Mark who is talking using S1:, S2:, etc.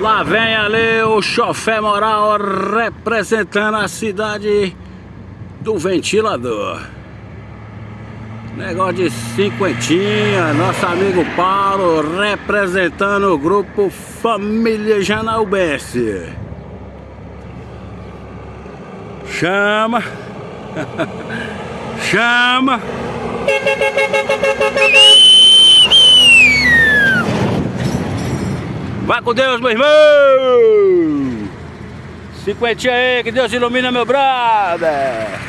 S1: Lá vem ali o chofé moral representando a cidade do ventilador. Negócio de cinquentinha, nosso amigo Paulo representando o grupo Família Janaúbense. Chama, chama. Vai com Deus, meu irmão. Cinquentinha aí, que Deus ilumina meu brother.